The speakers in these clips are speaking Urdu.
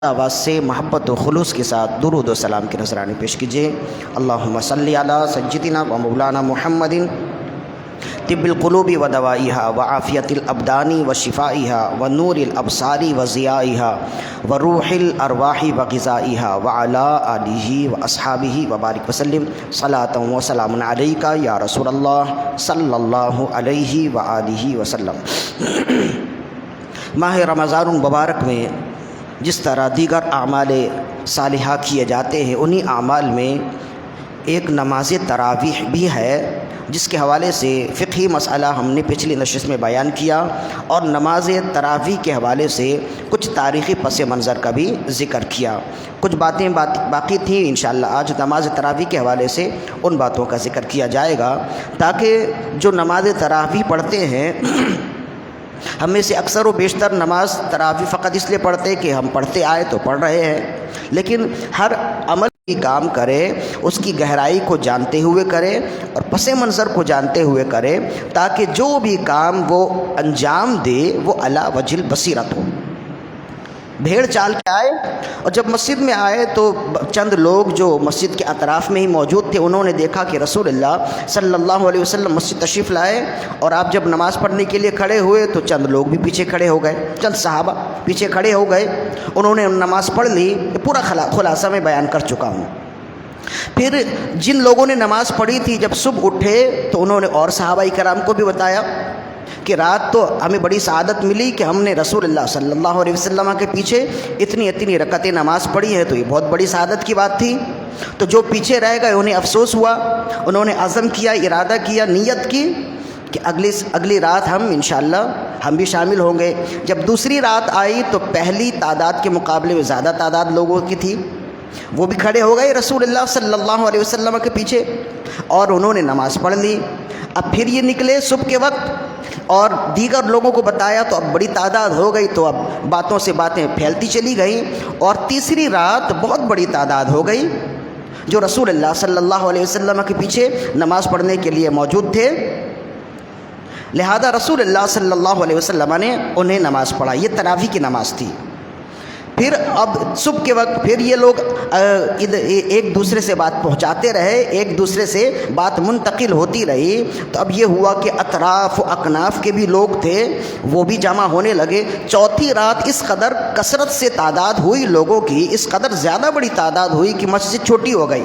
آواز سے محبت و خلوص کے ساتھ درود و سلام کے نذرانے پیش کیجیے۔ اللہم صلی علی سیدنا و مولانا محمد طب القلوب و دوائیہا و عافیت الابدان و شفائیہا و نور الابصار و ضیائیہا و روح الارواح و غذائیہا و علی آلہ و اصحابہ و بارک وسلم صلاۃ و سلام علیکہ یا رسول اللہ صلی اللہ علیہ وآلہ وسلم۔ ماہ رمضان المبارک میں جس طرح دیگر اعمال صالحہ کیے جاتے ہیں، انہی اعمال میں ایک نماز تراویح بھی ہے، جس کے حوالے سے فقہی مسئلہ ہم نے پچھلی نشست میں بیان کیا، اور نماز تراویح کے حوالے سے کچھ تاریخی پس منظر کا بھی ذکر کیا۔ کچھ باتیں باقی تھیں، انشاءاللہ آج نماز تراویح کے حوالے سے ان باتوں کا ذکر کیا جائے گا، تاکہ جو نماز تراویح پڑھتے ہیں، ہم میں سے اکثر و بیشتر نماز تراویح فقط اس لیے پڑھتے کہ ہم پڑھتے آئے تو پڑھ رہے ہیں، لیکن ہر عمل کی کام کرے اس کی گہرائی کو جانتے ہوئے کرے اور پس منظر کو جانتے ہوئے کرے، تاکہ جو بھی کام وہ انجام دے وہ علی وجہ البصیرت ہو۔ بھیڑ چال کے آئے، اور جب مسجد میں آئے تو چند لوگ جو مسجد کے اطراف میں ہی موجود تھے، انہوں نے دیکھا کہ رسول اللہ صلی اللہ علیہ وسلم مسجد تشریف لائے، اور آپ جب نماز پڑھنے کے لیے کھڑے ہوئے تو چند لوگ بھی پیچھے کھڑے ہو گئے، چند صحابہ پیچھے کھڑے ہو گئے، انہوں نے نماز پڑھ لی۔ پورا خلاصہ میں بیان کر چکا ہوں۔ پھر جن لوگوں نے نماز پڑھی تھی، جب صبح اٹھے تو انہوں نے اور صحابہ کرام کو بھی بتایا کہ رات تو ہمیں بڑی سعادت ملی کہ ہم نے رسول اللہ صلی اللہ علیہ وسلم کے پیچھے اتنی رکعتیں نماز پڑھی ہے، تو یہ بہت بڑی سعادت کی بات تھی۔ تو جو پیچھے رہ گئے انہیں افسوس ہوا، انہوں نے عزم کیا، ارادہ کیا، نیت کی کہ اگلی رات انشاءاللہ ہم بھی شامل ہوں گے۔ جب دوسری رات آئی تو پہلی تعداد کے مقابلے میں زیادہ تعداد لوگوں کی تھی، وہ بھی کھڑے ہو گئے رسول اللہ صلی اللہ علیہ وسلم کے پیچھے، اور انہوں نے نماز پڑھ لی۔ اب پھر یہ نکلے صبح کے وقت اور دیگر لوگوں کو بتایا، تو اب بڑی تعداد ہو گئی، تو اب باتوں سے باتیں پھیلتی چلی گئیں، اور تیسری رات بہت بڑی تعداد ہو گئی جو رسول اللہ صلی اللہ علیہ وسلم کے پیچھے نماز پڑھنے کے لیے موجود تھے۔ لہذا رسول اللہ صلی اللہ علیہ وسلم نے انہیں نماز پڑھا، یہ تراویح کی نماز تھی۔ پھر اب صبح کے وقت پھر یہ لوگ ایک دوسرے سے بات پہنچاتے رہے، ایک دوسرے سے بات منتقل ہوتی رہی، تو اب یہ ہوا کہ اطراف و اکناف کے بھی لوگ تھے، وہ بھی جمع ہونے لگے۔ چوتھی رات اس قدر کثرت سے تعداد ہوئی لوگوں کی، اس قدر زیادہ بڑی تعداد ہوئی کہ مسجد چھوٹی ہو گئی،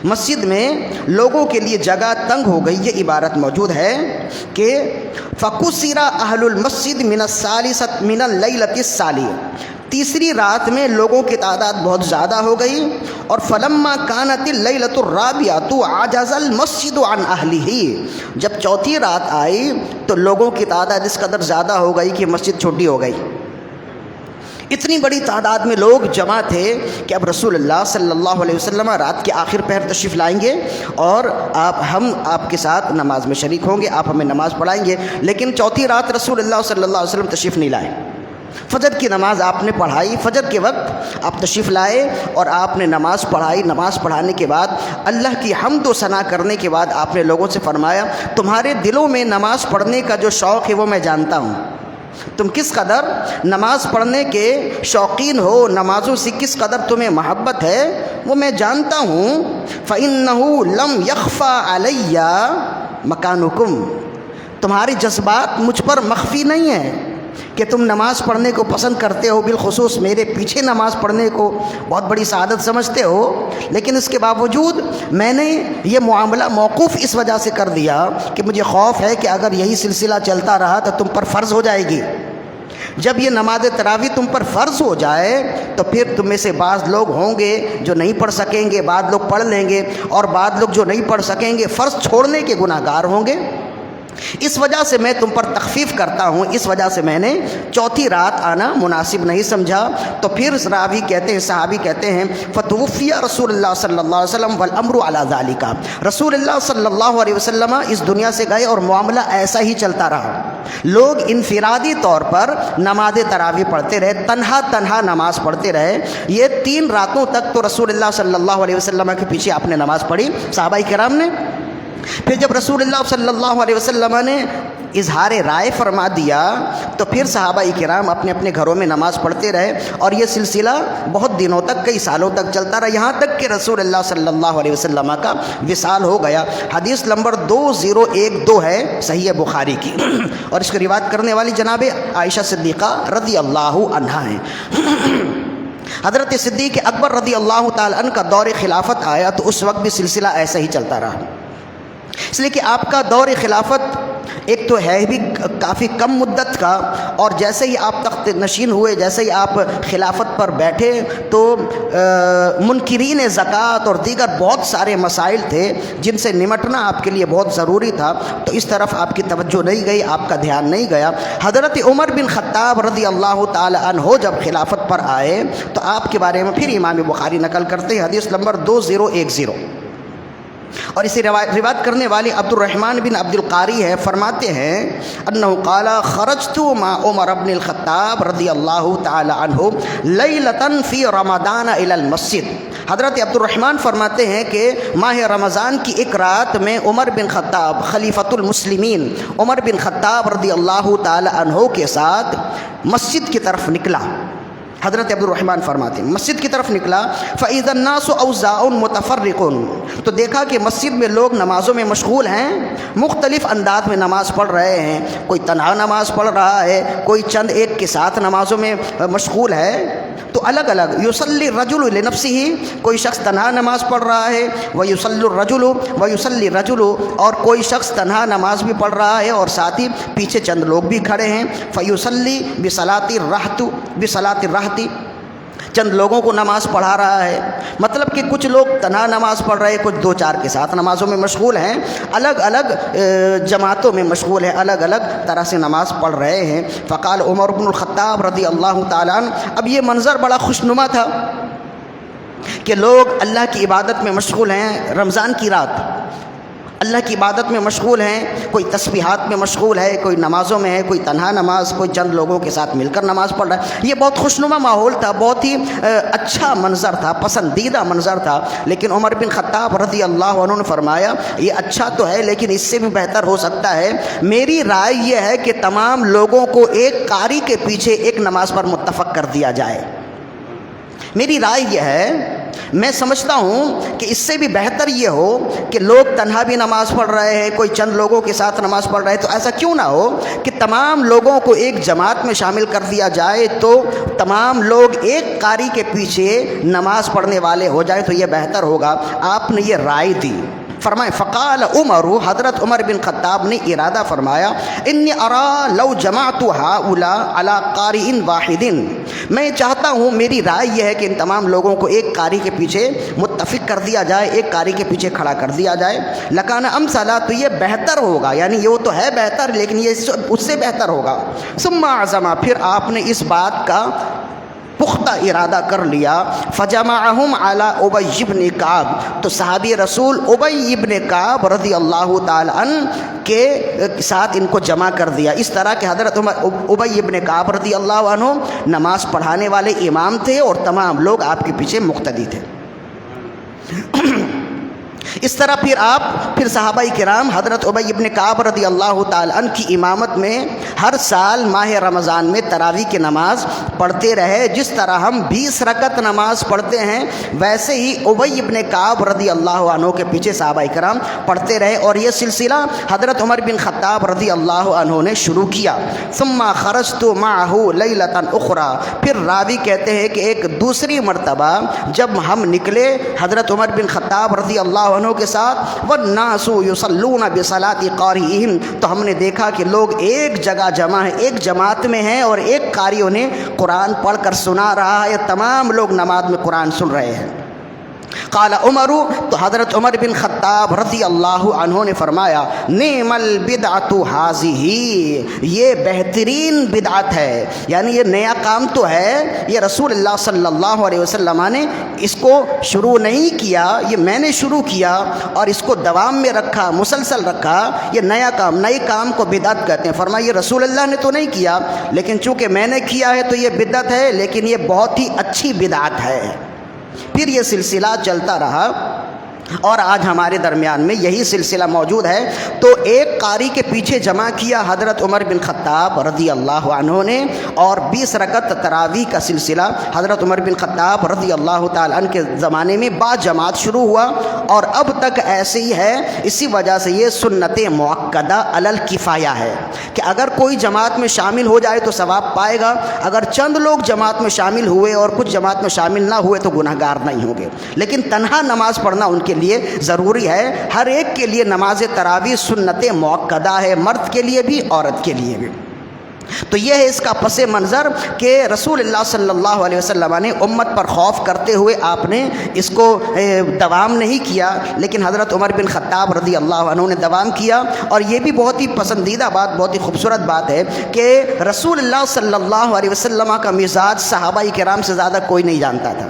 مسجد میں لوگوں کے لیے جگہ تنگ ہو گئی۔ یہ عبارت موجود ہے کہ فَقُصِرَ أَهْلُ الْمَسْجِدِ مِنَ اللَّيْلَةِ الثَّالِثَةِ، تیسری رات میں لوگوں کی تعداد بہت زیادہ ہو گئی، اور فلما كانت الليلة الرابعة عجز المسجد عن اهله، جب چوتھی رات آئی تو لوگوں کی تعداد اس قدر زیادہ ہو گئی کہ مسجد چھوٹی ہو گئی۔ اتنی بڑی تعداد میں لوگ جمع تھے کہ اب رسول اللہ صلی اللہ علیہ وسلم رات کے آخر پہر تشریف لائیں گے، اور ہم آپ کے ساتھ نماز میں شریک ہوں گے، آپ ہمیں نماز پڑھائیں گے۔ لیکن چوتھی رات رسول اللہ صلی اللہ علیہ وسلم تشریف نہیں لائے۔ فجر کی نماز آپ نے پڑھائی، فجر کے وقت آپ تشریف لائے اور آپ نے نماز پڑھائی۔ نماز پڑھانے کے بعد اللہ کی حمد و ثنا کرنے کے بعد آپ نے لوگوں سے فرمایا، تمہارے دلوں میں نماز پڑھنے کا جو شوق ہے وہ میں جانتا ہوں، تم کس قدر نماز پڑھنے کے شوقین ہو، نمازوں سے کس قدر تمہیں محبت ہے وہ میں جانتا ہوں۔ فَإِنَّهُ لَمْ يَخْفَى عَلَيَّ مَكَانُكُمْ، تمہارے جذبات مجھ پر مخفی نہیں ہیں کہ تم نماز پڑھنے کو پسند کرتے ہو، بالخصوص میرے پیچھے نماز پڑھنے کو بہت بڑی سعادت سمجھتے ہو، لیکن اس کے باوجود میں نے یہ معاملہ موقوف اس وجہ سے کر دیا کہ مجھے خوف ہے کہ اگر یہی سلسلہ چلتا رہا تو تم پر فرض ہو جائے گی۔ جب یہ نماز تراویح تم پر فرض ہو جائے تو پھر تم میں سے بعض لوگ ہوں گے جو نہیں پڑھ سکیں گے، بعض لوگ پڑھ لیں گے، اور بعض لوگ جو نہیں پڑھ سکیں گے فرض چھوڑنے کے گناہ گار ہوں گے۔ اس وجہ سے میں تم پر تخفیف کرتا ہوں، اس وجہ سے میں نے چوتھی رات آنا مناسب نہیں سمجھا۔ تو پھر راوی کہتے ہیں، صحابی کہتے ہیں، فتوفی رسول اللہ صلی اللہ علیہ وسلم والامر علی ذالک، رسول اللہ صلی اللہ علیہ وسلم اس دنیا سے گئے اور معاملہ ایسا ہی چلتا رہا۔ لوگ انفرادی طور پر نماز تراویح پڑھتے رہے، تنہا نماز پڑھتے رہے۔ یہ 3 راتوں تک تو رسول اللہ صلی اللہ علیہ وسلم کے پیچھے آپ نے نماز پڑھی، صحابہ کرام نے۔ پھر جب رسول اللہ صلی اللہ علیہ وسلم نے اظہار رائے فرما دیا تو پھر صحابہ کرام اپنے اپنے گھروں میں نماز پڑھتے رہے، اور یہ سلسلہ بہت دنوں تک، کئی سالوں تک چلتا رہا، یہاں تک کہ رسول اللہ صلی اللہ علیہ وسلم کا وصال ہو گیا۔ حدیث نمبر 2012 ہے صحیح بخاری کی، اور اس کو روایت کرنے والی جناب عائشہ صدیقہ رضی اللہ عنہا ہیں۔ حضرت صدیق اکبر رضی اللہ تعالی عنہ کا دور خلافت آیا تو اس وقت بھی سلسلہ ایسا ہی چلتا رہا، اس لیے کہ آپ کا دور خلافت ایک تو ہے بھی کافی کم مدت کا، اور جیسے ہی آپ تخت نشین ہوئے، جیسے ہی آپ خلافت پر بیٹھے تو منکرین زکوٰۃ اور دیگر بہت سارے مسائل تھے جن سے نمٹنا آپ کے لیے بہت ضروری تھا، تو اس طرف آپ کی توجہ نہیں گئی، آپ کا دھیان نہیں گیا۔ حضرت عمر بن خطاب رضی اللہ تعالی عنہ جب خلافت پر آئے تو آپ کے بارے میں پھر امام بخاری نقل کرتے ہیں، حدیث نمبر 2010، اور اسے روایت کرنے والے عبد الرحمن بن عبد القاری ہے، فرماتے ہیں انہ قال خرجت مع عمر بن الخطاب رضی اللہ تعالی عنہ لیلۃ فی رمضان الی المسجد۔ حضرت عبد الرحمن فرماتے ہیں کہ ماہ رمضان کی ایک رات میں عمر بن خطاب خلیفۃ المسلمین عمر بن خطاب رضی اللہ تعالی عنہ کے ساتھ مسجد کی طرف نکلا۔ حضرت عبد الرحمن فرماتے ہیں مسجد کی طرف نکلا، فَإِذَا النَّاسُ أَوْزَاعٌ مُتَفَرِّقٌ، تو دیکھا کہ مسجد میں لوگ نمازوں میں مشغول ہیں، مختلف انداز میں نماز پڑھ رہے ہیں، کوئی تنہا نماز پڑھ رہا ہے، کوئی چند ایک کے ساتھ نمازوں میں مشغول ہے، تو الگ الگ یصلی الرجل لنفسہ، کوئی شخص تنہا نماز پڑھ رہا ہے، ویصلی الرجل ویصلی الرجل، اور کوئی شخص تنہا نماز بھی پڑھ رہا ہے اور ساتھ ہی پیچھے چند لوگ بھی کھڑے ہیں، فیصلی بصلاۃ الرحت، چند لوگوں کو نماز پڑھا رہا ہے، مطلب کہ کچھ لوگ تنہا نماز پڑھ رہے ہیں، کچھ دو چار کے ساتھ نمازوں میں مشغول ہیں، الگ الگ جماعتوں میں مشغول ہیں، الگ الگ طرح سے نماز پڑھ رہے ہیں۔ فقال عمر بن الخطاب رضی اللہ تعالیٰ عنہ، اب یہ منظر بڑا خوشنما تھا کہ لوگ اللہ کی عبادت میں مشغول ہیں، رمضان کی رات اللہ کی عبادت میں مشغول ہیں، کوئی تسبیحات میں مشغول ہے، کوئی نمازوں میں ہے، کوئی تنہا نماز، کوئی چند لوگوں کے ساتھ مل کر نماز پڑھ رہا ہے۔ یہ بہت خوشنما ماحول تھا، بہت ہی اچھا منظر تھا، پسندیدہ منظر تھا، لیکن عمر بن خطاب رضی اللہ عنہ نے فرمایا یہ اچھا تو ہے لیکن اس سے بھی بہتر ہو سکتا ہے، میری رائے یہ ہے کہ تمام لوگوں کو ایک قاری کے پیچھے ایک نماز پر متفق کر دیا جائے۔ میری رائے یہ ہے، میں سمجھتا ہوں کہ اس سے بھی بہتر یہ ہو کہ لوگ تنہا بھی نماز پڑھ رہے ہیں، کوئی چند لوگوں کے ساتھ نماز پڑھ رہے ہیں، تو ایسا کیوں نہ ہو کہ تمام لوگوں کو ایک جماعت میں شامل کر دیا جائے، تو تمام لوگ ایک قاری کے پیچھے نماز پڑھنے والے ہو جائیں تو یہ بہتر ہوگا۔ آپ نے یہ رائے دی، فرمائے فقال عمر، حضرت عمر بن خطاب نے ارادہ فرمایا، انی ارا لو جمعت هؤلاء على قارئ واحد، میں چاہتا ہوں، میری رائے یہ ہے کہ ان تمام لوگوں کو ایک قاری کے پیچھے متفق کر دیا جائے، ایک قاری کے پیچھے کھڑا کر دیا جائے، لکان امثلا، تو یہ بہتر ہوگا، یعنی یہ تو ہے بہتر لیکن یہ اس سے بہتر ہوگا۔ ثم عزم، پھر آپ نے اس بات کا پختہ ارادہ کر لیا، فجمعہم علی ابی بن کعب، تو صحابی رسول ابی بن کعب رضی اللہ تعالی عنہ کے ساتھ ان کو جمع کر دیا، اس طرح کہ حضرت ابی بن کعب رضی اللہ عنہ نماز پڑھانے والے امام تھے اور تمام لوگ آپ کے پیچھے مقتدی تھے۔ اس طرح پھر صحابہ کرام حضرت ابی بن کعب رضی اللہ تعالی عنہ کی امامت میں ہر سال ماہ رمضان میں تراویح کی نماز پڑھتے رہے، جس طرح ہم 20 رکعت نماز پڑھتے ہیں ویسے ہی ابی بن کعب رضی اللہ عنہ کے پیچھے صحابہ کرام پڑھتے رہے، اور یہ سلسلہ حضرت عمر بن خطاب رضی اللہ عنہ نے شروع کیا۔ ثم خرجت معه لیلۃ اخرى، پھر راوی کہتے ہیں کہ ایک دوسری مرتبہ جب ہم نکلے حضرت عمر بن خطاب رضی اللہ عنہ کے ساتھ، والناس یصلون بصلاۃ قاریہم، تو ہم نے دیکھا کہ لوگ ایک جگہ جمع ہیں، ایک جماعت میں ہیں، اور ایک قاری انہیں قرآن پڑھ کر سنا رہا ہے، تمام لوگ نماز میں قرآن سن رہے ہیں۔ قال عمر، تو حضرت عمر بن خطاب رضی اللہ عنہ نے فرمایا، نعم البدعۃ ھذہ، یہ بہترین بدعت ہے، یعنی یہ نیا کام تو ہے، یہ رسول اللہ صلی اللہ علیہ وسلم نے اس کو شروع نہیں کیا، یہ میں نے شروع کیا اور اس کو دوام میں رکھا، مسلسل رکھا، یہ نیا کام، نئے کام کو بدعت کہتے ہیں۔ فرمایا یہ رسول اللہ نے تو نہیں کیا، لیکن چونکہ میں نے کیا ہے تو یہ بدعت ہے، لیکن یہ بہت ہی اچھی بدعت ہے۔ پھر یہ سلسلہ چلتا رہا، اور آج ہمارے درمیان میں یہی سلسلہ موجود ہے۔ تو ایک قاری کے پیچھے جمع کیا حضرت عمر بن خطاب رضی اللہ عنہ نے، اور 20 رکعت تراویح کا سلسلہ حضرت عمر بن خطاب رضی اللہ تعالیٰ عنہ کے زمانے میں با جماعت شروع ہوا، اور اب تک ایسے ہی ہے۔ اسی وجہ سے یہ سنت مؤکدہ علی الکفایہ ہے کہ اگر کوئی جماعت میں شامل ہو جائے تو ثواب پائے گا، اگر چند لوگ جماعت میں شامل ہوئے اور کچھ جماعت میں شامل نہ ہوئے تو گناہ گار نہیں ہوں گے۔ لیکن تنہا نماز پڑھنا ان کے لیے ضروری ہے۔ ہر ایک کے لیے نماز تراویح سنت مؤکدہ ہے، مرد کے لیے بھی عورت کے لیے بھی۔ تو یہ ہے اس کا پس منظر کہ رسول اللہ صلی اللہ علیہ وسلم نے امت پر خوف کرتے ہوئے آپ نے اس کو دوام نہیں کیا، لیکن حضرت عمر بن خطاب رضی اللہ عنہ نے دوام کیا۔ اور یہ بھی بہت ہی پسندیدہ بات، بہت ہی خوبصورت بات ہے کہ رسول اللہ صلی اللہ علیہ وسلم کا مزاج صحابہ کرام سے زیادہ کوئی نہیں جانتا تھا۔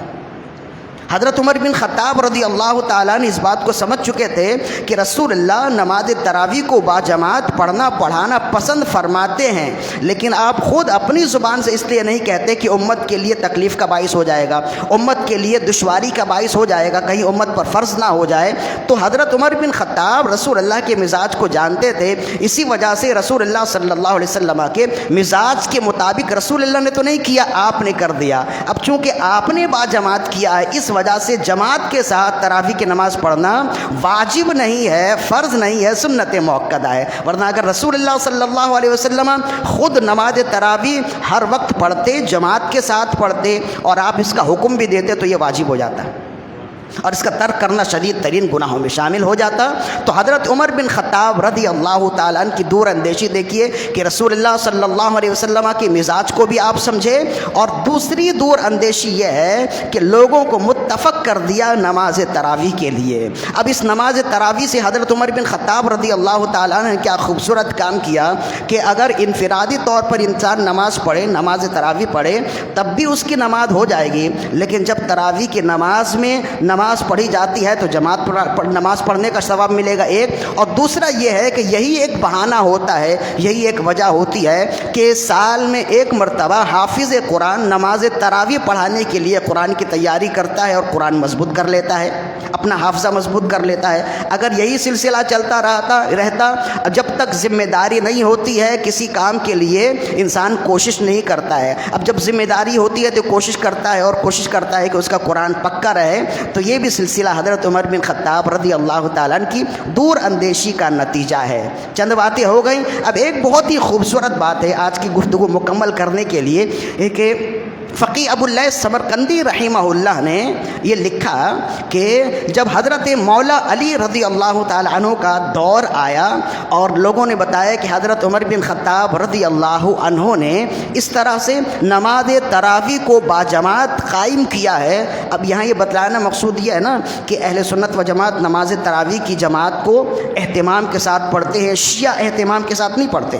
حضرت عمر بن خطاب رضی اللہ تعالیٰ نے اس بات کو سمجھ چکے تھے کہ رسول اللہ نماز تراویح کو باجماعت پڑھنا پڑھانا پسند فرماتے ہیں، لیکن آپ خود اپنی زبان سے اس لیے نہیں کہتے کہ امت کے لیے تکلیف کا باعث ہو جائے گا، امت کے لیے دشواری کا باعث ہو جائے گا، کہیں امت پر فرض نہ ہو جائے۔ تو حضرت عمر بن خطاب رسول اللہ کے مزاج کو جانتے تھے، اسی وجہ سے رسول اللہ صلی اللہ علیہ وسلم کے مزاج کے مطابق رسول اللہ نے تو نہیں کیا، آپ نے کر دیا۔ اب چونکہ آپ نے باجماعت کیا ہے، اس وجہ سے جماعت کے ساتھ تراویح کی نماز پڑھنا واجب نہیں ہے، فرض نہیں ہے، سنت مؤکدہ ہے۔ ورنہ اگر رسول اللہ صلی اللہ علیہ وسلم خود نماز تراویح ہر وقت پڑھتے، جماعت کے ساتھ پڑھتے، اور آپ اس کا حکم بھی دیتے تو یہ واجب ہو جاتا ہے، اور اس کا ترک کرنا شدید ترین گناہوں میں شامل ہو جاتا۔ تو حضرت عمر بن خطاب رضی اللہ تعالیٰ عنہ کی دور اندیشی دیکھیے کہ رسول اللہ صلی اللہ علیہ وسلم کے مزاج کو بھی آپ سمجھے، اور دوسری دور اندیشی یہ ہے کہ لوگوں کو متفق کر دیا نماز تراویح کے لیے۔ اب اس نماز تراویح سے حضرت عمر بن خطاب رضی اللہ تعالیٰ عنہ نے کیا خوبصورت کام کیا کہ اگر انفرادی طور پر انسان نماز پڑھے، نماز تراویح پڑھے، تب بھی اس کی نماز ہو جائے گی، لیکن جب تراویح کی نماز میں نماز پڑھی جاتی ہے تو جماعت نماز پڑھنے کا ثواب ملے گا ایک، اور دوسرا یہ ہے کہ یہی ایک بہانہ ہوتا ہے، یہی ایک وجہ ہوتی ہے کہ سال میں ایک مرتبہ حافظ قرآن نماز تراویح پڑھانے کے لیے قرآن کی تیاری کرتا ہے اور قرآن مضبوط کر لیتا ہے، اپنا حافظہ مضبوط کر لیتا ہے۔ اگر یہی سلسلہ چلتا رہتا، جب تک ذمہ داری نہیں ہوتی ہے کسی کام کے لیے انسان کوشش نہیں کرتا ہے، اب جب ذمہ داری ہوتی ہے تو کوشش کرتا ہے، اور کوشش کرتا ہے کہ اس کا قرآن پکا رہے۔ تو یہ بھی سلسلہ حضرت عمر بن خطاب رضی اللہ تعالیٰ عنہ کی دور اندیشی کا نتیجہ ہے۔ چند باتیں ہو گئیں، اب ایک بہت ہی خوبصورت بات ہے آج کی گفتگو مکمل کرنے کے لیے کہ فقی ابو اللیث سمرقندی رحمہ اللہ نے یہ لکھا کہ جب حضرت مولا علی رضی اللہ تعالیٰ عنہ کا دور آیا اور لوگوں نے بتایا کہ حضرت عمر بن خطاب رضی اللہ عنہ نے اس طرح سے نماز تراویح کو باجماعت قائم کیا ہے۔ اب یہاں یہ بتلانا مقصود یہ ہے نا کہ اہل سنت و جماعت نماز تراویح کی جماعت کو اہتمام کے ساتھ پڑھتے ہیں، شیعہ اہتمام کے ساتھ نہیں پڑھتے،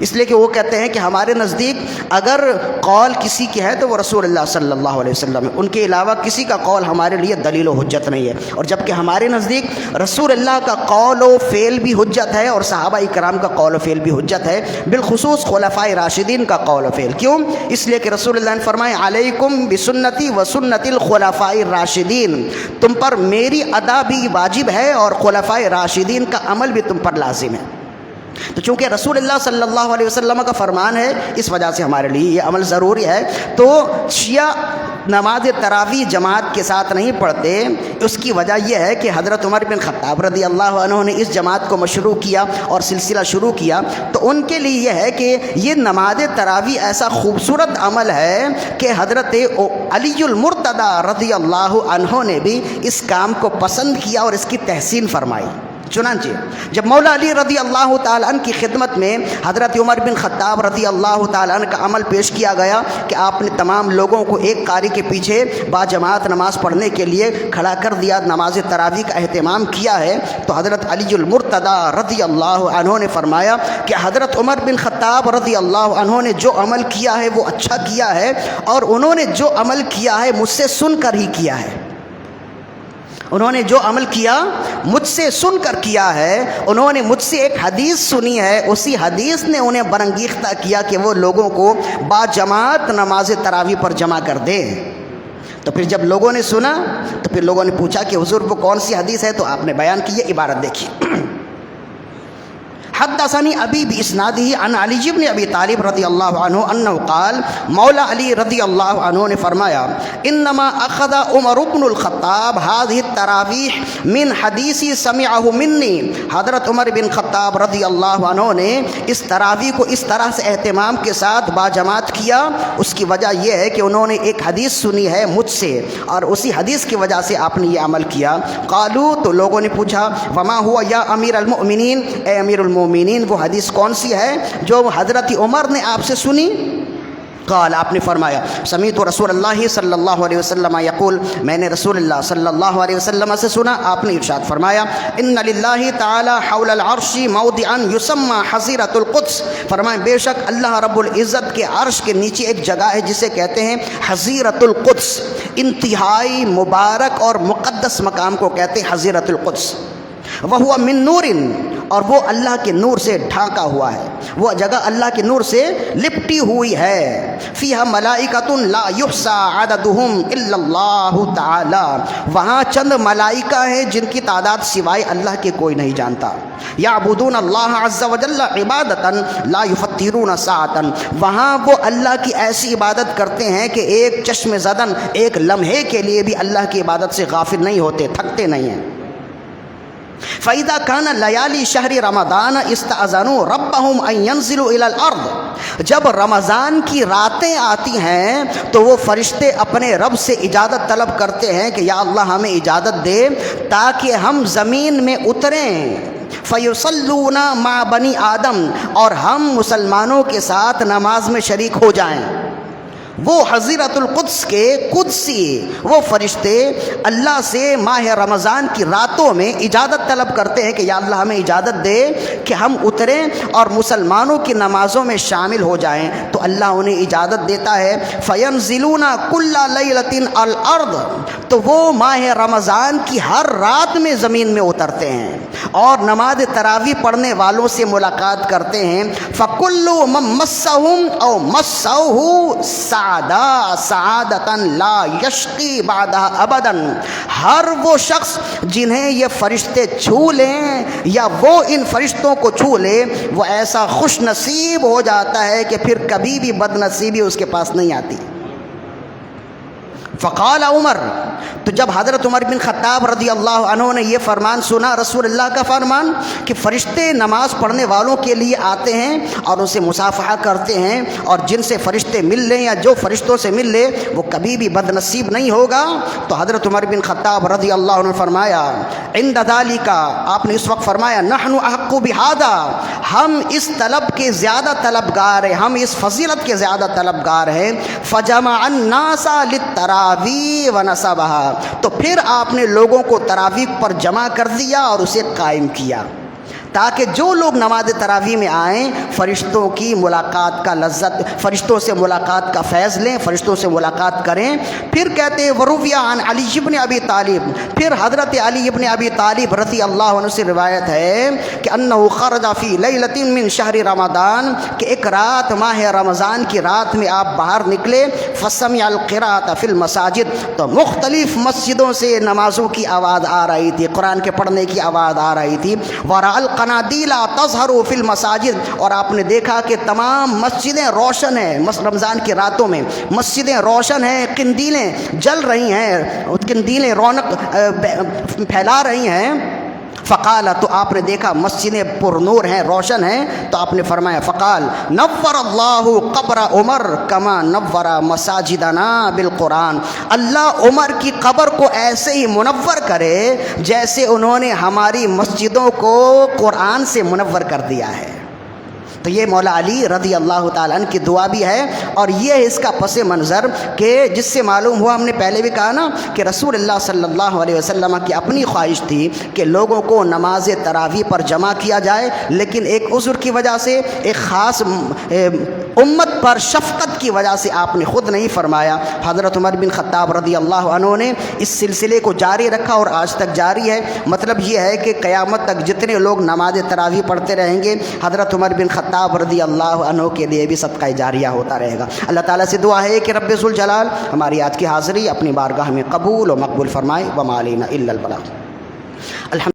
اس لیے کہ وہ کہتے ہیں کہ ہمارے نزدیک اگر قول کسی کی ہے تو وہ رسول اللہ صلی اللہ علیہ وسلم ہے، ان کے علاوہ کسی کا قول ہمارے لیے دلیل و حجت نہیں ہے۔ اور جبکہ ہمارے نزدیک رسول اللہ کا قول و فعل بھی حجت ہے اور صحابہ کرام کا قول و فعل بھی حجت ہے، بالخصوص خلفائے راشدین کا قول و فعل۔ کیوں؟ اس لیے کہ رسول اللہ نے فرمایا علیکم بسنتی و سنت الخلفاء الراشدین، تم پر میری ادا بھی واجب ہے اور خلفائے راشدین کا عمل بھی تم پر لازم ہے۔ تو چونکہ رسول اللہ صلی اللہ علیہ وسلم کا فرمان ہے، اس وجہ سے ہمارے لیے یہ عمل ضروری ہے۔ تو شیعہ نماز تراویح جماعت کے ساتھ نہیں پڑھتے، اس کی وجہ یہ ہے کہ حضرت عمر بن خطاب رضی اللہ عنہ نے اس جماعت کو مشروع کیا اور سلسلہ شروع کیا، تو ان کے لیے یہ ہے کہ یہ نماز تراویح ایسا خوبصورت عمل ہے کہ حضرت علی المرتضی رضی اللہ عنہ نے بھی اس کام کو پسند کیا اور اس کی تحسین فرمائی۔ چنانچہ جب مولا علی رضی اللہ تعالیٰ عنہ کی خدمت میں حضرت عمر بن خطاب رضی اللہ تعالیٰ عنہ کا عمل پیش کیا گیا کہ آپ نے تمام لوگوں کو ایک قاری کے پیچھے باجماعت نماز پڑھنے کے لیے کھڑا کر دیا، نماز تراویح کا اہتمام کیا ہے، تو حضرت علی المرتضی رضی اللہ عنہ نے فرمایا کہ حضرت عمر بن خطاب رضی اللہ عنہ نے جو عمل کیا ہے وہ اچھا کیا ہے، اور انہوں نے جو عمل کیا ہے مجھ سے سن کر ہی کیا ہے، انہوں نے جو عمل کیا مجھ سے سن کر کیا ہے، انہوں نے مجھ سے ایک حدیث سنی ہے، اسی حدیث نے انہیں برانگیختہ کیا کہ وہ لوگوں کو باجماعت نماز تراویح پر جمع کر دیں۔ تو پھر جب لوگوں نے سنا تو پھر لوگوں نے پوچھا کہ حضور وہ کون سی حدیث ہے؟ تو آپ نے بیان کی یہ عبارت دیکھیے، حدثني ابی باسناده عن علی بن ابی طالب رضی اللہ عنہ انہ قال، مولا علی رضی اللہ عنہ نے فرمایا، انما اخذ عمر بن الخطاب هذه التراویح من حدیث سمعه منی، حضرت عمر بن خطاب رضی اللہ عنہ نے اس تراویح کو اس طرح سے اہتمام کے ساتھ باجماعت کیا، اس کی وجہ یہ ہے کہ انہوں نے ایک حدیث سنی ہے مجھ سے اور اسی حدیث کی وجہ سے آپ نے یہ عمل کیا۔ قالوا، تو لوگوں نے پوچھا، وما ہوا یا امیر المؤمنین، اے امیر المؤمنین وہ حدیث کون سی ہے جو حضرت عمر نے آپ سے سنی؟ قال، آپ نے فرمایا، سمیعت رسول اللہ صلی اللہ علیہ وسلم یقول، میں نے رسول اللہ صلی اللہ علیہ وسلم سے سنا، آپ نے ارشاد فرمایا، ان للہ تعالی حول العرش موضعا یسمى حظیرۃ القدس، فرمائیں بے شک اللہ رب العزت کے عرش کے نیچے ایک جگہ ہے جسے کہتے ہیں حظیرۃ القدس، انتہائی مبارک اور مقدس مقام کو کہتے ہیں حظیرۃ القدس۔ وَهُوَ مِن نُورٍ، اور وہ اللہ کے نور سے ڈھانکا ہوا ہے، وہ جگہ اللہ کے نور سے لپٹی ہوئی ہے۔ فِيهَا مَلَائِكَةٌ لَا يُحْصَى عَدَدُهُمْ إِلَّا اللَّهُ تَعَالَى، وہاں چند ملائکہ ہیں جن کی تعداد سوائے اللہ کے کوئی نہیں جانتا۔ يَعْبُدُونَ اللَّهَ عَزَّ وَجَلَّ عِبَادَةً لَا يُفَتِّرُونَ سَاعَةً، وہاں وہ اللہ کی ایسی عبادت کرتے ہیں کہ ایک چشم زدن ایک لمحے کے لیے بھی اللہ کی عبادت سے غافل نہیں ہوتے، تھکتے نہیں ہیں۔ فَإِذَا كَانَ لَيَالِي شَهْرِ رَمَضَانَ اسْتَأْذَنُوا رَبَّهُمْ أَن يَنزِلُوا إِلَى الْأَرْضِ، جب رمضان کی راتیں آتی ہیں تو وہ فرشتے اپنے رب سے اجازت طلب کرتے ہیں کہ یا اللہ ہمیں اجازت دے تاکہ ہم زمین میں اتریں۔ فَيُصَلُّونَ مَعَ بَنِي آدم، اور ہم مسلمانوں کے ساتھ نماز میں شریک ہو جائیں۔ وہ حضیرۃ القدس کے قدسی وہ فرشتے اللہ سے ماہ رمضان کی راتوں میں اجازت طلب کرتے ہیں کہ یا اللہ ہمیں اجازت دے کہ ہم اتریں اور مسلمانوں کی نمازوں میں شامل ہو جائیں، تو اللہ انہیں اجازت دیتا ہے۔ فَيَنزِلُونَ كُلَّ لَيْلَةٍ الْأَرْضَ، تو وہ ماہ رمضان کی ہر رات میں زمین میں اترتے ہیں اور نماز تراویح پڑھنے والوں سے ملاقات کرتے ہیں۔ فَكُلُّ مَن مَسَّهُمْ أَوْ مَسَّهُ سعادتاً لا یشقی بعدها ابداً، ہر وہ شخص جنہیں یہ فرشتے چھو لیں یا وہ ان فرشتوں کو چھو لے، وہ ایسا خوش نصیب ہو جاتا ہے کہ پھر کبھی بھی بد نصیبی اس کے پاس نہیں آتی۔ فقال عمر، تو جب حضرت عمر بن خطاب رضی اللہ عنہ نے یہ فرمان سنا، رسول اللہ کا فرمان کہ فرشتے نماز پڑھنے والوں کے لیے آتے ہیں اور ان سے مصافحہ کرتے ہیں، اور جن سے فرشتے مل لیں یا جو فرشتوں سے مل لے وہ کبھی بھی بد نصیب نہیں ہوگا، تو حضرت عمر بن خطاب رضی اللہ عنہ نے فرمایا، عند ذالک، آپ نے اس وقت فرمایا، نحن احق بہذا، ہم اس طلب کے زیادہ طلبگار ہیں، ہم اس فضیلت کے زیادہ طلبگار ہیں۔ فجمع الناس للتراویح ونصبها، تو پھر آپ نے لوگوں کو تراویح پر جمع کر دیا اور اسے قائم کیا، تاکہ جو لوگ نماز تراویح میں آئیں فرشتوں کی ملاقات کا لذت، فرشتوں سے ملاقات کا فیض لیں، فرشتوں سے ملاقات کریں۔ پھر کہتے ہیں ورویہ عن علی بن ابی طالب، پھر حضرت علی بن ابی طالب رضی اللہ عنہ سے روایت ہے کہ انہ خرج فی لیلۃ من شہر رمضان، کہ ایک رات ماہ رمضان کی رات میں آپ باہر نکلے، فسمع القراءۃ فی المساجد، تو مختلف مسجدوں سے نمازوں کی آواز آ رہی تھی، قرآن کے پڑھنے کی آواز آ رہی تھی۔ ورأى القنادیل تظہر فی المساجد، اور آپ نے دیکھا کہ تمام مسجدیں روشن ہیں، رمضان کی راتوں میں مسجدیں روشن ہیں، قندیلیں جل رہی ہیں، قندیلیں رونق پھیلا رہی ہیں۔ فقال، تو آپ نے دیکھا مسجدیں پر نور ہیں، روشن ہیں، تو آپ نے فرمایا، فقال نور اللہ قبر عمر کما نور مساجدنا بالقرآن، اللہ عمر کی قبر کو ایسے ہی منور کرے جیسے انہوں نے ہماری مسجدوں کو قرآن سے منور کر دیا ہے۔ تو یہ مولا علی رضی اللہ تعالیٰ عنہ کی دعا بھی ہے، اور یہ ہے اس کا پس منظر کہ جس سے معلوم ہوا، ہم نے پہلے بھی کہا نا کہ رسول اللہ صلی اللہ علیہ وسلم کی اپنی خواہش تھی کہ لوگوں کو نماز تراویح پر جمع کیا جائے، لیکن ایک عذر کی وجہ سے، ایک خاص امت پر شفقت کی وجہ سے آپ نے خود نہیں فرمایا. حضرت عمر بن خطاب رضی اللہ عنہ نے اس سلسلے کو جاری رکھا اور آج تک جاری ہے. مطلب یہ ہے کہ قیامت تک جتنے لوگ نماز تراویح پڑھتے رہیں گے حضرت عمر بن خطاب رضی اللہ عنہ کے لیے بھی صدقہ جاریہ ہوتا رہے گا. اللہ تعالیٰ سے دعا ہے کہ رب ذوالجلال ہماری آج کی حاضری اپنی بارگاہ میں قبول و مقبول فرمائے. وما علینا الا البلاغ.